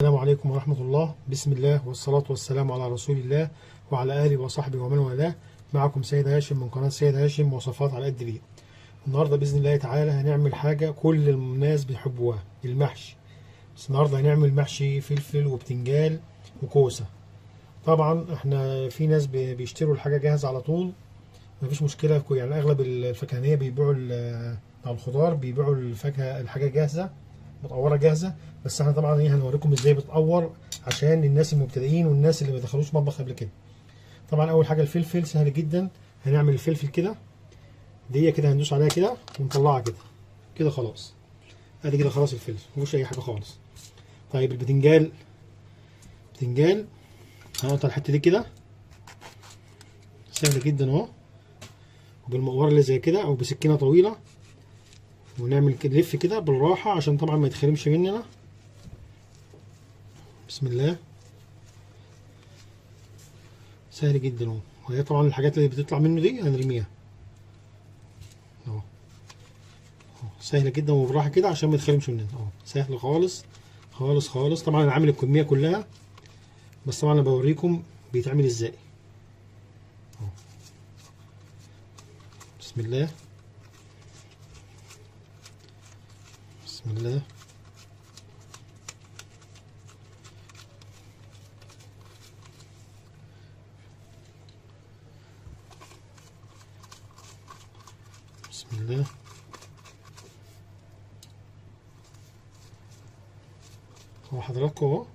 السلام عليكم ورحمة الله. بسم الله والصلاة والسلام على رسول الله وعلى آله وصحبه ومن والاه. معكم سيد هاشم من قناة سيد هاشم وصفات على قد ليه. النهاردة بإذن الله تعالى هنعمل حاجة كل الناس بيحبوها، المحشي. بس النهاردة هنعمل محشي فلفل وبتنجان وكوسة. طبعا احنا في ناس بيشتروا الحاجة جاهزة على طول، مفيش مشكلة. يعني أغلب الفكهانية بيبيعوا أو الخضار بيبيعوا الفاكهة الحاجة جاهزة متقوره جاهزه. بس احنا طبعا هنوريكم ازاي بتقور عشان الناس المبتدئين والناس اللي ما دخلوش مطبخ قبل كده. طبعا اول حاجه الفلفل سهل جدا. هنعمل الفلفل كده، دي كده هندوس عليها كده ونطلعها كده كده خلاص. ادي كده خلاص الفلفل مفيش اي حاجه خالص. طيب البتنجان، هنقطع الحته دي كده سهل جدا اهو، بالمقوره اللي زي كده او بسكينه طويله، ونعمل كده نلف كده بالراحه عشان طبعا ما يتخرمش مننا. بسم الله، سهل جدا اهو. وهي طبعا الحاجات اللي بتطلع منه دي هنرميها اهو. سهله جدا وبالراحه كده عشان ما يتخرمش مننا اهو. سهل خالص خالص خالص. طبعا انا عامل الكميه كلها، بس طبعا انا بوريكم بيتعمل ازاي اهو. بسم الله بسم الله. بسم الله. هو حضراتكم اهو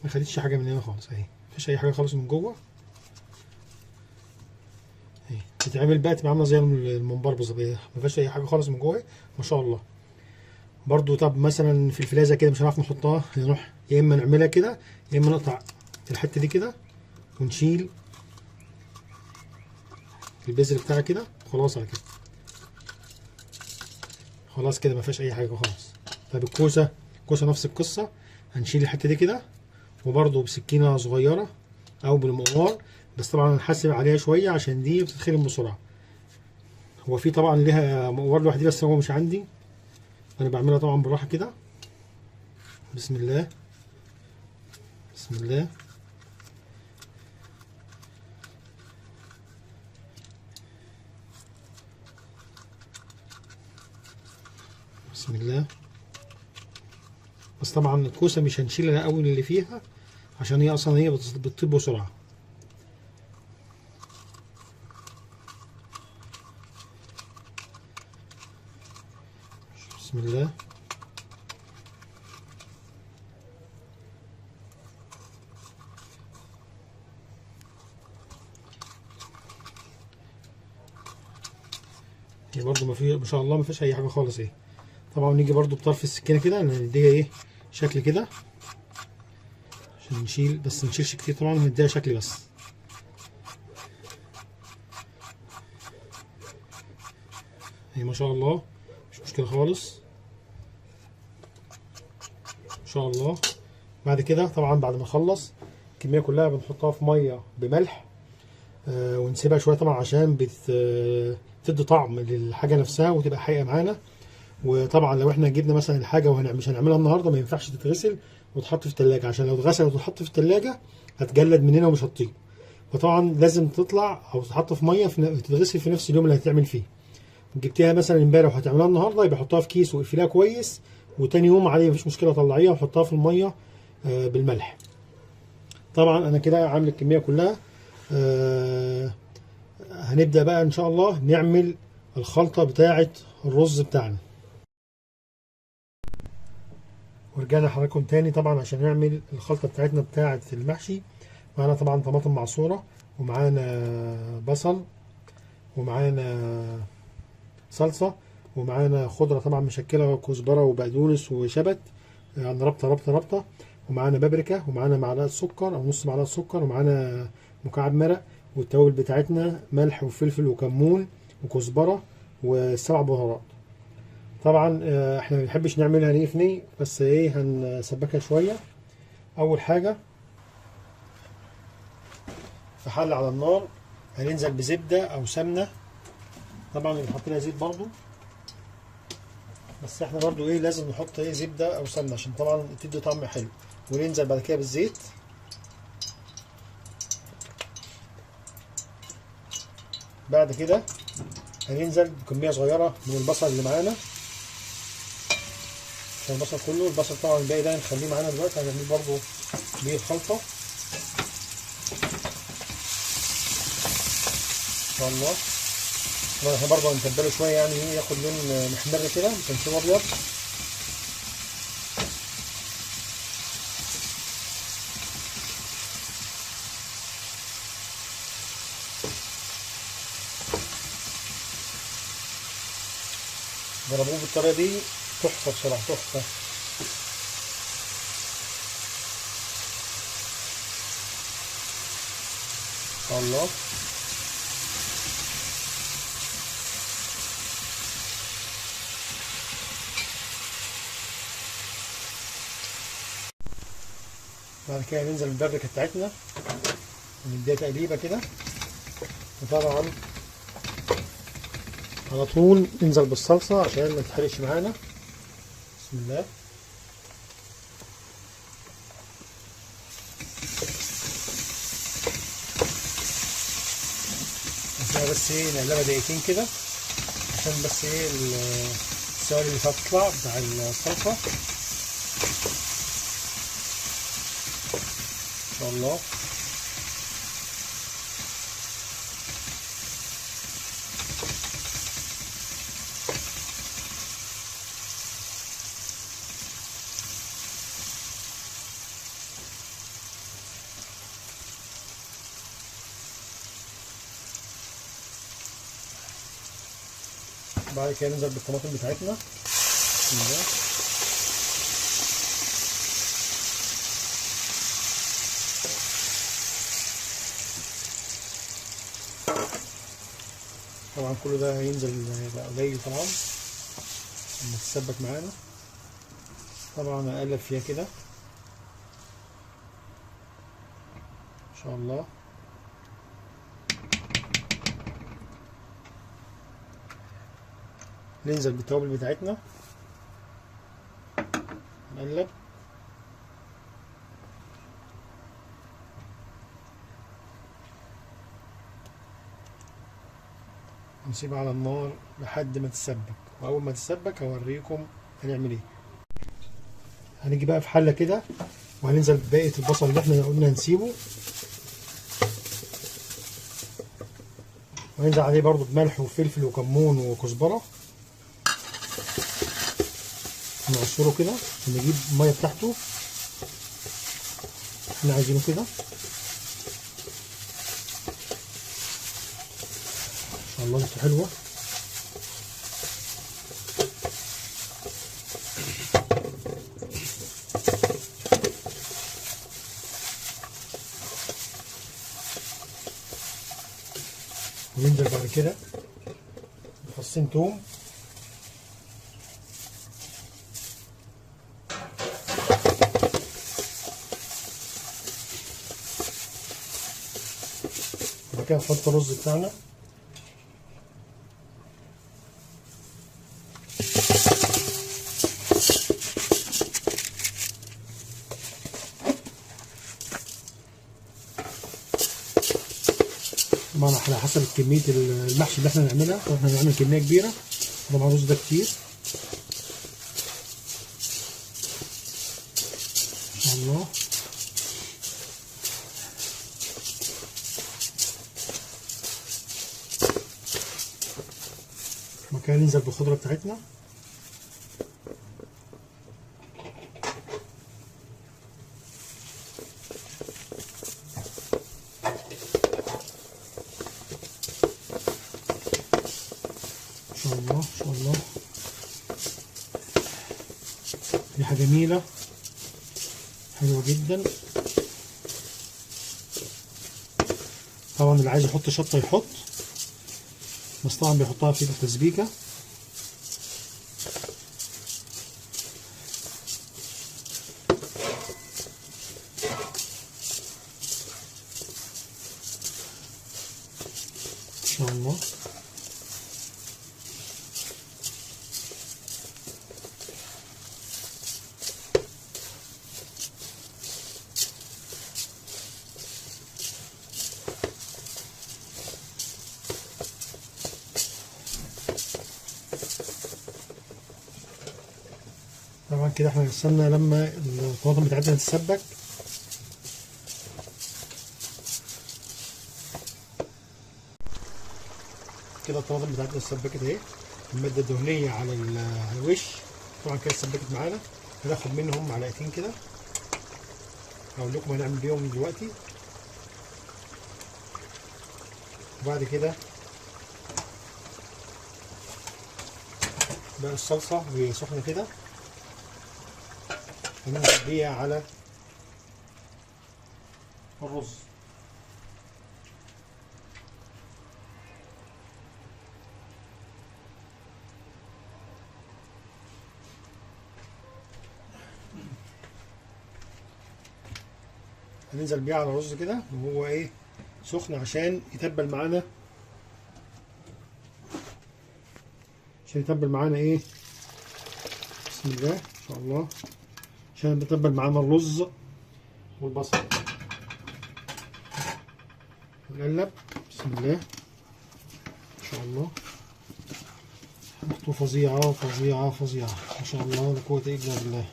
ما خدتش حاجه من هنا خالص اهي، مفيش اي حاجه خالص من جوه اهي. تتعمل بقى تبقى عامله زي الممبار بالظبط، ما فيهاش اي حاجه خالص من جوه ما شاء الله. برضو طب مثلا في الفلازه كده مش هنعرف نحطها، نروح يا اما نعملها كده يا اما نقطع الحته دي كده ونشيل البذر بتاعها كده خلاص. على كده خلاص كده ما فيهاش اي حاجه خالص. طب الكوسه نفس القصه، هنشيل الحته دي كده وبرضو بسكينه صغيره او بالمقوار، بس طبعا هنحسب عليها شويه عشان دي بتتخرم بسرعه. هو في طبعا ليها مقوار لوحدي بس هو مش عندي، انا بعملها طبعا بالراحه كده. بسم الله بسم الله. بسم الله. بس طبعا الكوسه مش هنشيلها اول اللي فيها عشان هي اصلا هي بتطيب بسرعه. بسم الله. هي برضو ما شاء الله ما فيش اي حاجه خالص اهي. طبعا نيجي برضو بطرف السكينه كده نديها ايه شكل كده عشان نشيل، بس نشيلش كتير طبعا، نديها شكل بس. هي ما شاء الله مش مشكله خالص ما شاء الله. بعد كده طبعا بعد ما نخلص الكميه كلها بنحطها في ميه بملح، ونسيبها شويه طبعا عشان بتدي طعم للحاجه نفسها وتبقى حقيقه معانا. وطبعا لو احنا جبنا مثلا الحاجه مش هنعملها النهارده، ما ينفعش تتغسل وتحط في التلاجة، عشان لو اتغسلت وتتحط في التلاجة هتجلد مننا ومش هتطيب. فطبعا لازم تطلع او تتحط في ميه تتغسل في نفس اليوم اللي هتعمل فيه. جبتيها مثلا امبارح وهتعملها النهارده يبقى حطها في كيس واقفليها كويس، وتاني يوم عادي مفيش مشكله طلعيها وحطها في الميه بالملح. طبعا انا كده عامل الكميه كلها. هنبدا بقى ان شاء الله نعمل الخلطه بتاعه الرز بتاعنا. ورجعنا لحضراتكم تاني طبعا عشان نعمل الخلطه بتاعتنا بتاعه المحشي. معانا طبعا طماطم معصوره، ومعانا بصل، ومعانا صلصه، ومعانا خضره طبعا مشكله كزبره وبقدونس وشبت يعني ربطه، ومعانا بابريكا، ومعانا معلقه سكر او نص معلقه سكر، ومعانا مكعب مرق، والتوابل بتاعتنا ملح وفلفل وكمون وكزبره والسبع بهارات. طبعا احنا ما بنحبش نعملها ني في ني، بس ايه هنسبكها شويه. اول حاجه في حله على النار هننزل بزبده او سمنه، طبعا بنحط لها زيت برضو، بس احنا برضو ايه لازم نحط ايه زبده او سمنه عشان طبعا تدي طعم حلو. وننزل بعد كده بالزيت. بعد كده هننزل بكمية صغيرة من البصل اللي معانا، عشان البصل كله، البصل طبعا الباقي ده هنخليه معانا دلوقتي، هنعمل برضه بيه الخلطة ان شاء الله. طبعا احنا برضه هنتبله شوية، يعني ايه، ياخد لون محمر كده، مش هنسيبه ابيض. جربوه بالطريقة دي، تحفة بصراحة، تحفة. ان شاء الله. بعد كده ننزل بالبابريكا بتاعتنا ونديها تقليبة كده، وطبعا على طول ننزل بالصلصة عشان ما تتحرقش معانا. بسم الله. نسيبها بس ايه، نقلبها دقيقتين كده عشان بس ايه السوائل اللي فيها تطلع بتاع الصلصة ان شاء الله. بعد كده ننزل بالطماطم بتاعتنا. بسم الله. طبعا كل ده هينزل بقى قليل طبعا لما تتسبك معانا. طبعا اقلب فيها كده ان شاء الله. ننزل بالتوابل بتاعتنا، نقلب. ونسيبها على النار لحد ما تتسبك، واول ما تتسبك هوريكم هنعمل ايه. هنيجي بقى في حله كده وهننزل بباقي البصل اللي احنا قلنا هنسيبه، وهننزل عليه برضو بملح وفلفل وكمون وكزبره، نعصره كده عشان نجيب الميه بتاعته احنا عايزينه كده ان شاء الله. ريحته حلوه. وننزل بعد كده بفصين توم، بعد كده نحط الرز بتاعنا، طبعا على حسب كمية المحشي اللي احنا هنعملها. لو احنا هنعمل كمية كبيرة طبعا الرز ده كتير ان شاء الله. بعد كده ننزل بالخضرة بتاعتنا، ان شاء الله ان شاء الله. ريحة جميلة حلوة جدا. طبعا اللي عايز يحط شطة يحط، بس طبعا بيحطها في التسبيكة. ان شاء الله. طبعا كده احنا هنستنى لما الطماطم بتاعتنا تتسبك. كده الطماطم بتاعتنا اتسبكت اهي، الماده الدهنيه على الوش طبعا كده اتسبكت معانا. هناخد منهم معلقتين كده، هقول لكم هنعمل بيهم دلوقتي. وبعد كده بقى الصلصه وهي سخنه كده هننزل بيها على الرز. هننزل بيه على الرز كده وهو ايه سخن، عشان يتبل معانا، ايه، بسم الله ما شاء الله، عشان يتبل معانا الرز والبصل. نقلب بسم الله ما شاء الله. ريحته فظيعة فظيعة فظيعة ما شاء الله، لا قوة إلا بالله.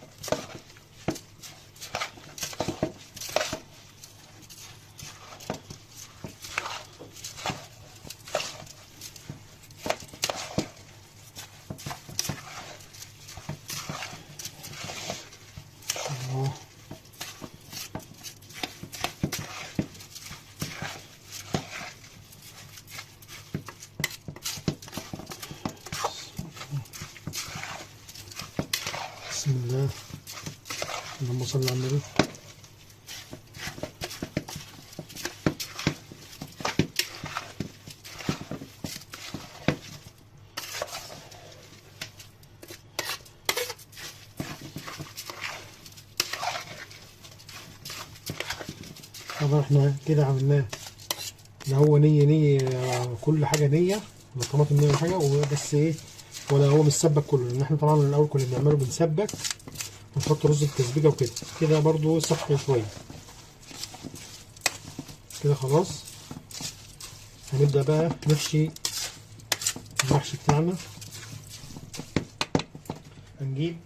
بسم الله اللهم صل على النبي. طبعا احنا كده عملناه، لا هو نية كل حاجة نية، الطماطم نية حاجة وبس ايه، ولا هو متسبك كله، لان احنا طبعا من الاول كنا بنعمله بنسبك ونحط رز التسبيكة وكده، كده برضو صحي شوية. كده خلاص هنبدأ بقى نحشي المحشي بتاعنا. هنجيب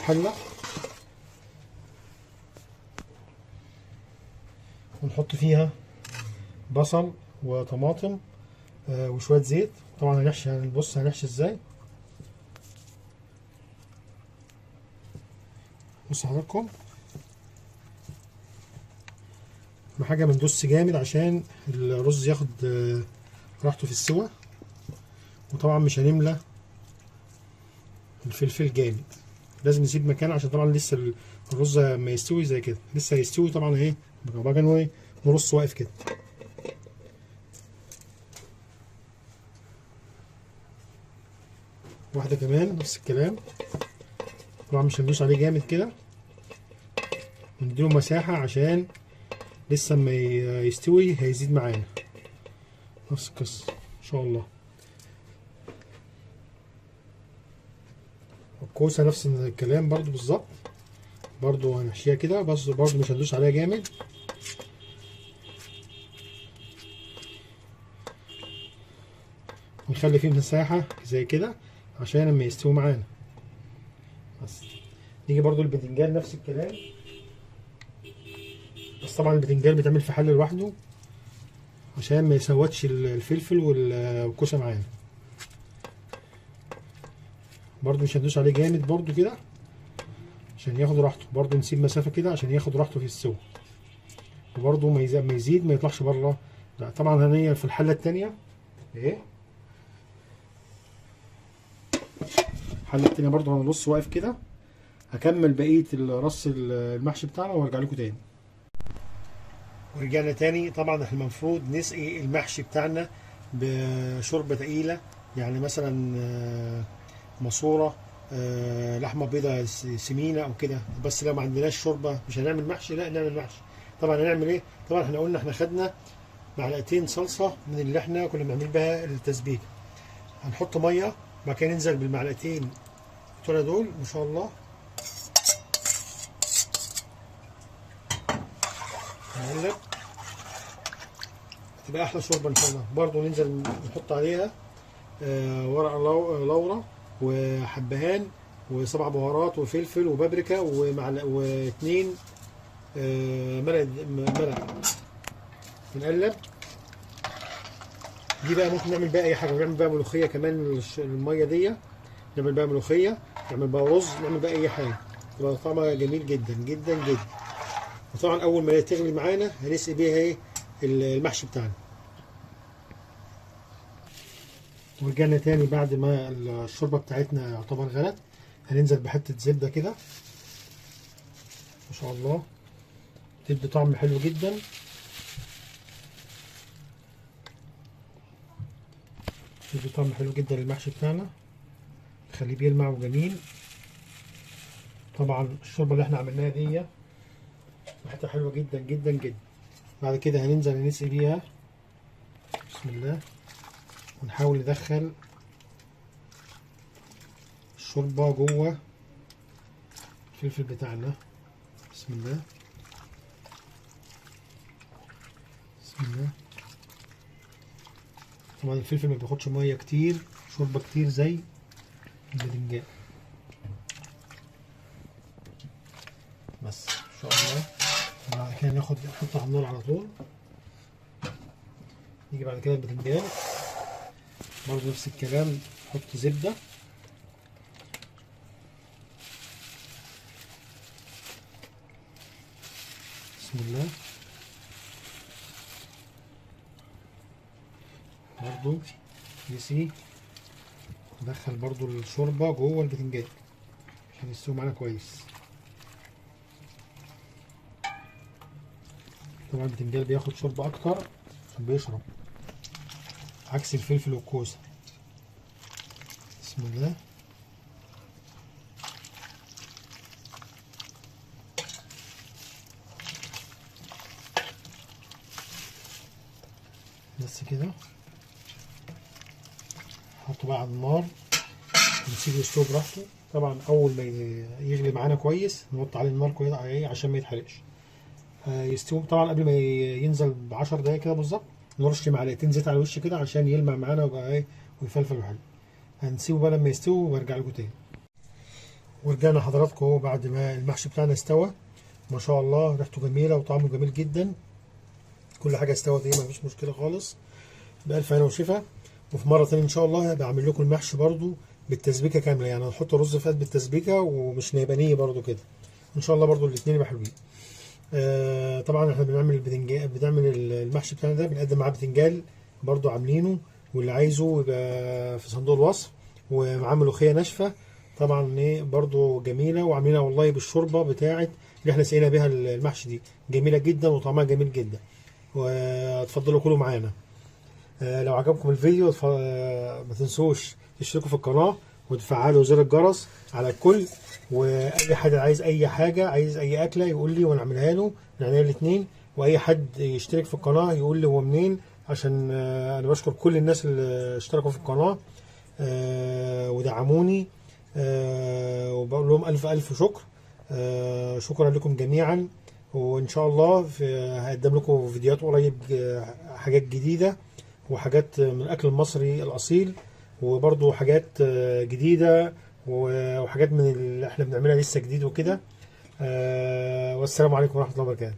حلة ونحط فيها بصل وطماطم وشوية زيت. طبعا هنحشي، هنبص هنحشي ازاي. بصوا حضراتكم، اهم حاجة بندوس جامد عشان الرز ياخد راحته في السوا. وطبعا مش هنملى الفلفل جامد، لازم نسيب مكان عشان طبعا لسه الرز ما يستوي زي كده، لسه هيستوي طبعا اهي، بقى نرص واقف كده. واحدة كمان نفس الكلام، طبعا مش هندوس عليه جامد كده، ونديله مساحة عشان لسه ما يستوي هيزيد معانا. نفس القصة ان شاء الله. الكوسة نفس الكلام برضو بالظبط، برضو هنحشيها كده بس برضو مش هندوس عليها جامد. ونخلي فيه مساحة زي كده عشان لما يستوي معانا. بس نيجي برضو البتنجان نفس الكلام، بس طبعا البتنجان بيتعمل في حل لوحده عشان ما يسودش الفلفل والكوسة معانا. برضو مش هندوس عليه جامد برضو كده عشان ياخد راحته، برضو نسيب مسافة كده عشان ياخد راحته في السوا، وبرضو ما يزيد ما يطلعش بره. لا طبعا هنية في الحلة التانية اهي، الحلة التانية برضو هنبص واقف كده. هكمل بقية رص المحشي بتاعنا وارجع لكم تاني. ورجعنا تاني. طبعا احنا المفروض نسقي المحشي بتاعنا بشوربة تقيلة، يعني مثلا ماسورة، لحمة بيضة سمينة او كده. بس لو ما عندناش شوربة مش هنعمل محشي، لا نعمل محشي. طبعا هنعمل ايه؟ طبعا احنا قلنا احنا خدنا معلقتين صلصة من اللي احنا كنا بنعمل بها التسبيك. هنحط مية بعد كده ننزل بالمعلقتين بتوع دول ما شاء الله. هنقلب تبقى احلى شوربه ان شاء الله. برضو ننزل نحط عليها ورق لورا وحبهان وسبع بهارات وفلفل وبابريكا واتنين مرق. بنقلب. دي بقى ممكن نعمل بقى اي حاجه، نعمل بقى ملوخيه كمان الميه دي، نعمل بقى ملوخيه، نعمل بقى رز، نعمل بقى اي حاجه، تبقى طعمها جميل جدا جدا جدا. وطبعا اول ما تغلي معانا هنسقي بيها ايه المحشي بتاعنا. ورجعنا تاني بعد ما الشوربه بتاعتنا يعتبر غلت، هننزل بحته زبده كده ما شاء الله، تدي طعم حلو جدا. تدي طعم حلو جدا للمحشي بتاعنا، تخليه بيلمع وجميل. طبعا الشوربه اللي احنا عملناها دي ريحتها حلوه جدا جدا جدا. بعد كده هننزل نسقي بيها بسم الله، ونحاول ندخل الشوربه جوه الفلفل بتاعنا. بسم الله بسم الله. طبعا الفلفل ما بياخدش ميه كتير، شوربه كتير زي الباذنجان. بس ان شاء الله. بعد كده نحطه على النار على طول. نيجي بعد كده الباذنجان برضه نفس الكلام، نحط زبده بسم الله. برضو نسي ندخل برضو الشوربة جوه البتنجان عشان يستوي معانا كويس. طبعا البتنجان بياخد شوربة أكتر عشان بيشرب، عكس الفلفل والكوسة. بسم الله. بس كده نحطه بقى على النار ونسيبه يستوي براحته. طبعا اول ما يغلي معانا كويس نوطي عليه النار كويس عشان ما يتحرقش. يستوي طبعا قبل ما ينزل ب10 دقايق كده بالظبط، نرش معلقتين زيت على الوش كده عشان يلمع معانا ويبقى ايه ويفلفل وحلو. هنسيبه بقى لما يستوي وارجع لكم تاني. ورجعنا حضراتكم اهو بعد ما المحشي بتاعنا استوى ما شاء الله، ريحته جميله وطعمه جميل جدا. كل حاجه استوت ايه، مفيش مشكله خالص. بألف هنا وشفا. وفي مره ثانيه ان شاء الله بعمل لكم المحشي برضو بالتسبيكه كامله، يعني هنحط رز فات بالتسبيكه ومش نيبانيه برضو كده ان شاء الله، برضو الاثنين يبقى حلوين. طبعا احنا بنعمل المحشي بتاعنا ده بنقدم معاه بتنجان برضو عاملينه، واللي عايزه يبقى في صندوق الوصف. ومعاه ملوخيه ناشفه طبعا ايه برضو جميله، وعاملينها والله بالشوربه بتاعه اللي احنا سقينا بيها المحشي دي، جميله جدا وطعمها جميل جدا. واتفضلوا كلوا معانا. لو عجبكم الفيديو ما تنسوش تشتركوا في القناة وتفعلوا زر الجرس على الكل. واي حد عايز اي حاجة، عايز اي اكلة يقول لي وانا اعملها له من عينيا الاثنين. واي حد يشترك في القناة يقول لي هو منين، عشان انا بشكر كل الناس اللي اشتركوا في القناة ودعموني، وبقول لهم الف الف شكر. شكرا لكم جميعا. وان شاء الله هقدم لكم فيديوهات قريب، حاجات جديدة وحاجات من الاكل المصري الاصيل، وبرضو حاجات جديدة وحاجات من اللي احنا بنعملها لسه جديد وكده. والسلام عليكم ورحمة الله وبركاته.